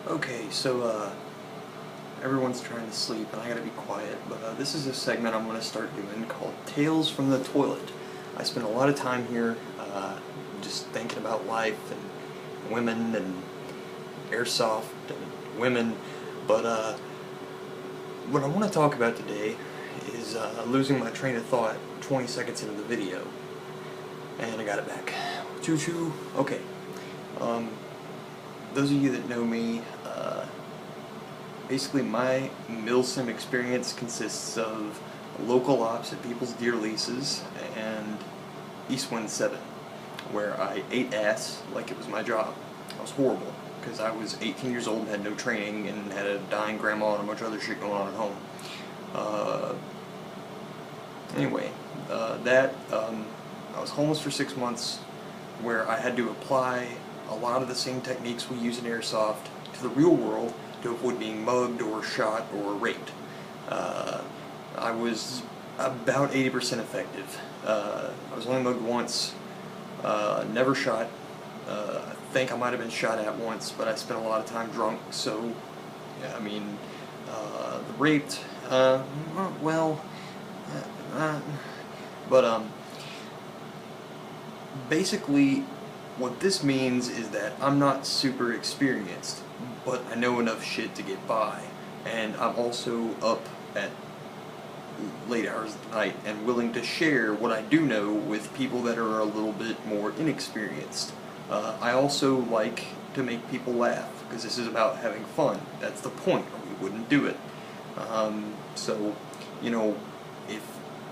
Okay, so everyone's trying to sleep and I gotta be quiet, but this is a segment I'm gonna start doing called Tales from the Toilet. I spend a lot of time here just thinking about life and women and Airsoft and women, but what I want to talk about today is losing my train of thought 20 seconds into the video. And I got it back. Choo choo. Okay. Those of you that know me, basically my milsim experience consists of local ops at people's deer leases and East Wind 7, where I ate ass like it was my job. I was horrible, because I was 18 years old and had no training and had a dying grandma and a bunch of other shit going on at home. I was homeless for 6 months, where I had to apply a lot of the same techniques we use in Airsoft to the real world to avoid being mugged or shot or raped. I was about 80% effective. I was only mugged once, never shot. I think I might have been shot at once, but I spent a lot of time drunk, so, yeah, I mean, raped, basically, what this means is that I'm not super experienced, but I know enough shit to get by, and I'm also up at late hours of the night and willing to share what I do know with people that are a little bit more inexperienced. I also like to make people laugh, because this is about having fun. That's the point, or we wouldn't do it. So, you know, if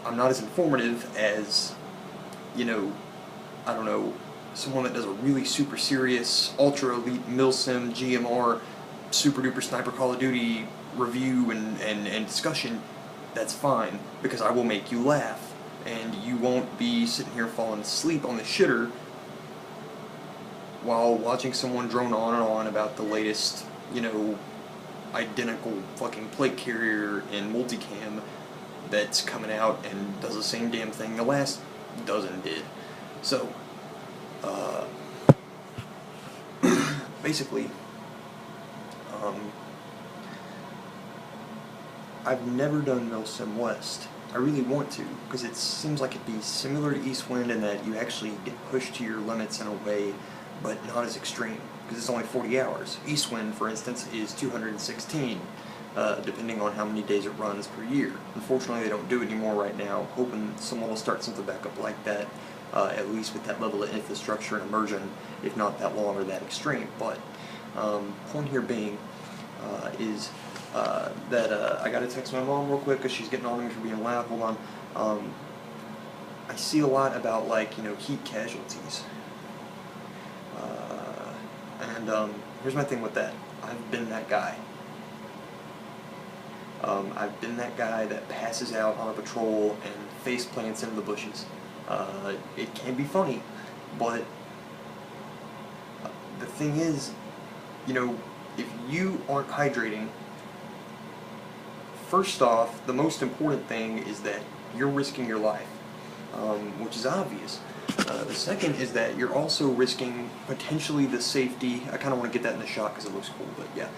I'm not as informative as, you know, I don't know, someone that does a really super serious, ultra elite milsim, GMR, super duper sniper Call of Duty review and discussion, that's fine, because I will make you laugh, and you won't be sitting here falling asleep on the shitter while watching someone drone on and on about the latest, you know, identical fucking plate carrier in multicam that's coming out and does the same damn thing the last dozen did. So, basically, I've never done Milsim West. I really want to, because it seems like it'd be similar to East Wind in that you actually get pushed to your limits in a way, but not as extreme, because it's only 40 hours. East Wind, for instance, is 216, depending on how many days it runs per year. Unfortunately, they don't do it anymore right now, hoping someone will start something back up like that, at least with that level of infrastructure and immersion, if not that long or that extreme. But point here being is that I got to text my mom real quick because she's getting on me for being loud. Hold on. I see a lot about, like, you know, heat casualties. Here's my thing with that. I've been that guy. I've been that guy that passes out on a patrol and face plants into the bushes. It can be funny, but the thing is, you know, if you aren't hydrating, first off, the most important thing is that you're risking your life, which is obvious. The second is that you're also risking potentially the safety. I kind of want to get that in the shot because it looks cool, but yeah,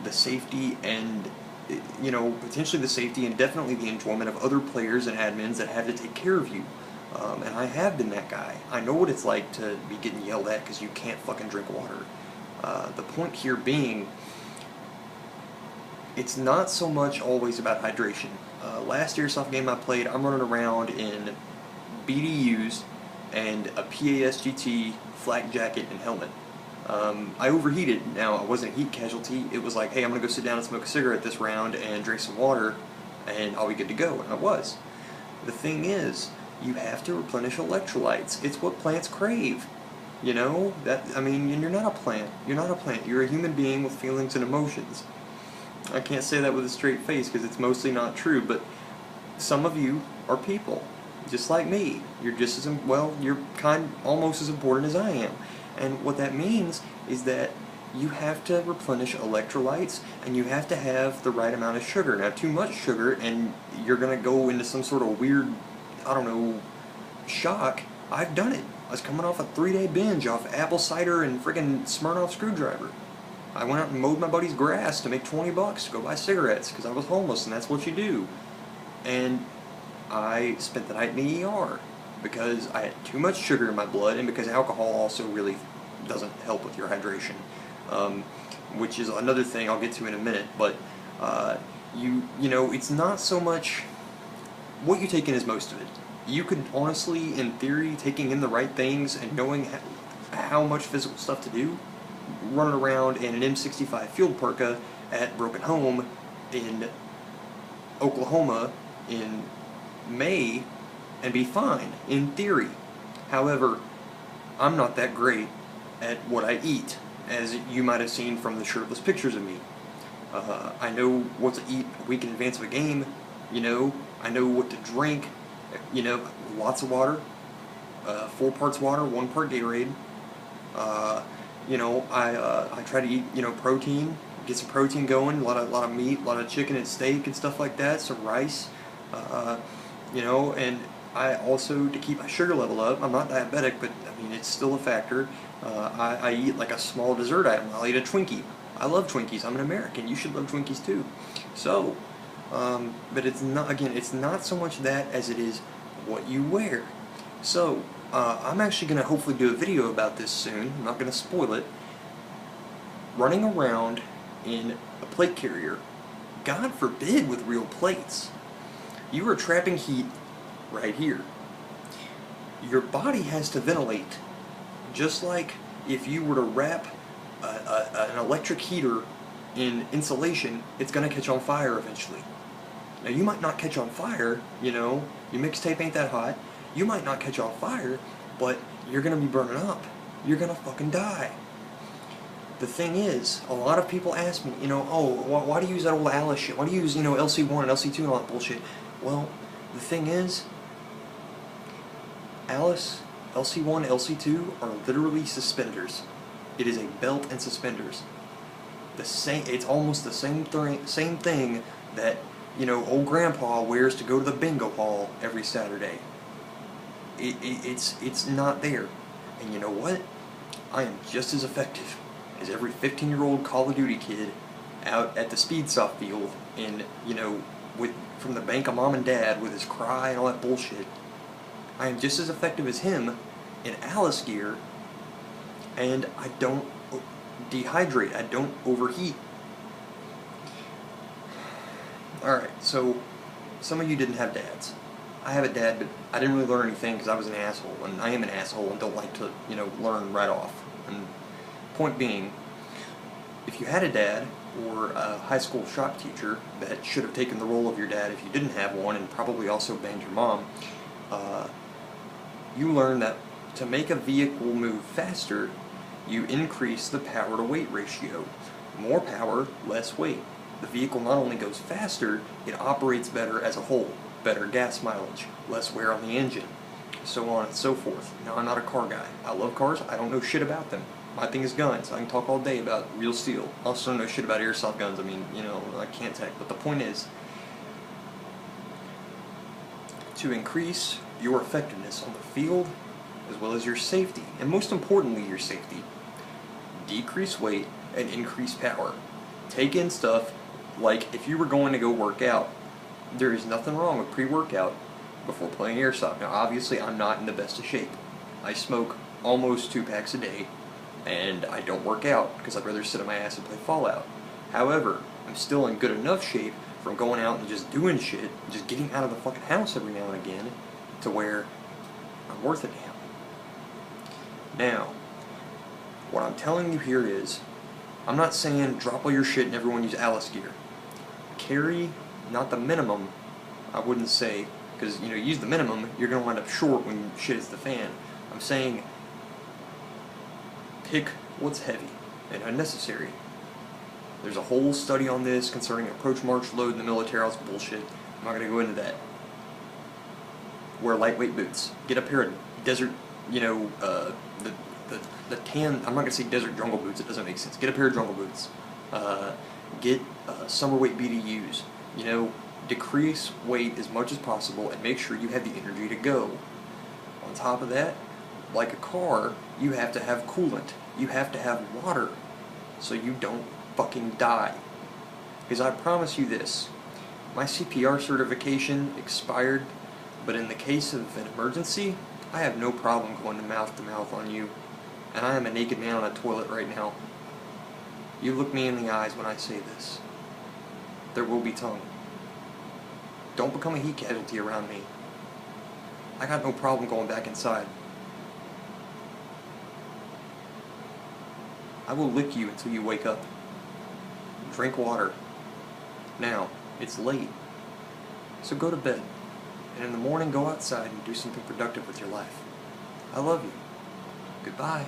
the safety and, you know, potentially the safety and definitely the enjoyment of other players and admins that have to take care of you. And I have been that guy. I know what it's like to be getting yelled at because you can't fucking drink water. The point here being, it's not so much always about hydration. Last Airsoft game I played, I'm running around in BDUs and a PASGT flak jacket and helmet. I overheated. Now, I wasn't a heat casualty. It was like, hey, I'm going to go sit down and smoke a cigarette this round and drink some water, and I'll be good to go. And I was. The thing is, you have to replenish electrolytes. It's what plants crave. You know? I mean, you're not a plant. You're not a plant. You're a human being with feelings and emotions. I can't say that with a straight face because it's mostly not true, but some of you are people. Just like me. You're just as, well, you're almost as important as I am. And what that means is that you have to replenish electrolytes, and you have to have the right amount of sugar. Now, too much sugar, and you're going to go into some sort of weird, I don't know, shock. I've done it. I was coming off a 3-day binge off apple cider and friggin' Smirnoff screwdriver. I went out and mowed my buddy's grass to make 20 bucks to go buy cigarettes because I was homeless, and that's what you do. And I spent the night in the ER because I had too much sugar in my blood, and because alcohol also really doesn't help with your hydration, which is another thing I'll get to in a minute. But you know, it's not so much what you take in is most of it. You could honestly, in theory, taking in the right things and knowing how much physical stuff to do, running around in an M65 field parka at Broken Home in Oklahoma in May and be fine, in theory. However, I'm not that great at what I eat, as you might have seen from the shirtless pictures of me. I know what to eat a week in advance of a game, you know. I know what to drink, you know, lots of water, 4 parts water, 1 part Gatorade. You know, I try to eat, you know, protein, get some protein going, a lot of meat, a lot of chicken and steak and stuff like that, some rice, you know, and I also, to keep my sugar level up, I'm not diabetic, but I mean, it's still a factor. I eat like a small dessert item. I'll eat a Twinkie. I love Twinkies. I'm an American. You should love Twinkies too. So, but it's not, again, it's not so much that as it is what you wear. So, I'm actually going to hopefully do a video about this soon. I'm not going to spoil it. Running around in a plate carrier, God forbid with real plates, you are trapping heat right here. Your body has to ventilate, just like if you were to wrap an electric heater in insulation, it's going to catch on fire eventually. Now, you might not catch on fire, you know, your mixtape ain't that hot. You might not catch on fire, but you're going to be burning up. You're going to fucking die. The thing is, a lot of people ask me, you know, oh, why do you use that old Alice shit? Why do you use, you know, LC1 and LC2 and all that bullshit? Well, the thing is, Alice, LC1, LC2 are literally suspenders. It is a belt and suspenders. The same, it's almost the same thing that, you know, old grandpa wears to go to the bingo hall every Saturday. It's not there. And you know what? I am just as effective as every 15-year-old Call of Duty kid out at the speed soft field in, you know, from the bank of mom and dad with his cry and all that bullshit. I am just as effective as him in Alice gear, and I don't dehydrate. I don't overheat. Alright, so some of you didn't have dads. I have a dad, but I didn't really learn anything because I was an asshole, and I am an asshole and don't like to, you know, learn right off. And point being, if you had a dad or a high school shop teacher that should have taken the role of your dad if you didn't have one, and probably also banged your mom, you learn that to make a vehicle move faster, you increase the power to weight ratio. More power, less weight. The vehicle not only goes faster, it operates better as a whole. Better gas mileage, less wear on the engine, so on and so forth. Now, I'm not a car guy. I love cars. I don't know shit about them. My thing is guns. I can talk all day about real steel. I also don't know shit about airsoft guns. I mean, you know, I can't tech. But the point is, to increase your effectiveness on the field, as well as your safety, and most importantly your safety, decrease weight and increase power. Take in stuff like if you were going to go work out, there is nothing wrong with pre-workout before playing airsoft. Now, obviously, I'm not in the best of shape. I smoke almost 2 packs a day, and I don't work out because I'd rather sit on my ass and play Fallout. However, I'm still in good enough shape from going out and just doing shit, just getting out of the fucking house every now and again, to where I'm worth a damn. Now, what I'm telling you here is, I'm not saying drop all your shit and everyone use Alice gear. Carry, not the minimum, I wouldn't say, because, you know, use the minimum, you're going to wind up short when shit hits the fan. I'm saying pick what's heavy and unnecessary. There's a whole study on this concerning approach march load in the military. It's bullshit. I'm not going to go into that. Wear lightweight boots. Get a pair of desert, you know, the tan, I'm not going to say desert jungle boots, it doesn't make sense. Get a pair of jungle boots. Get summer weight BDUs. You know, decrease weight as much as possible and make sure you have the energy to go. On top of that, like a car, you have to have coolant. You have to have water. so you don't fucking die. Because I promise you this, my CPR certification expired, but in the case of an emergency, I have no problem going to mouth on you, and I am a naked man on a toilet right now. You look me in the eyes when I say this. There will be tongue. Don't become a heat casualty around me. I got no problem going back inside. I will lick you until you wake up. Drink water. Now, it's late, so go to bed, and in the morning go outside and do something productive with your life. I love you. Goodbye.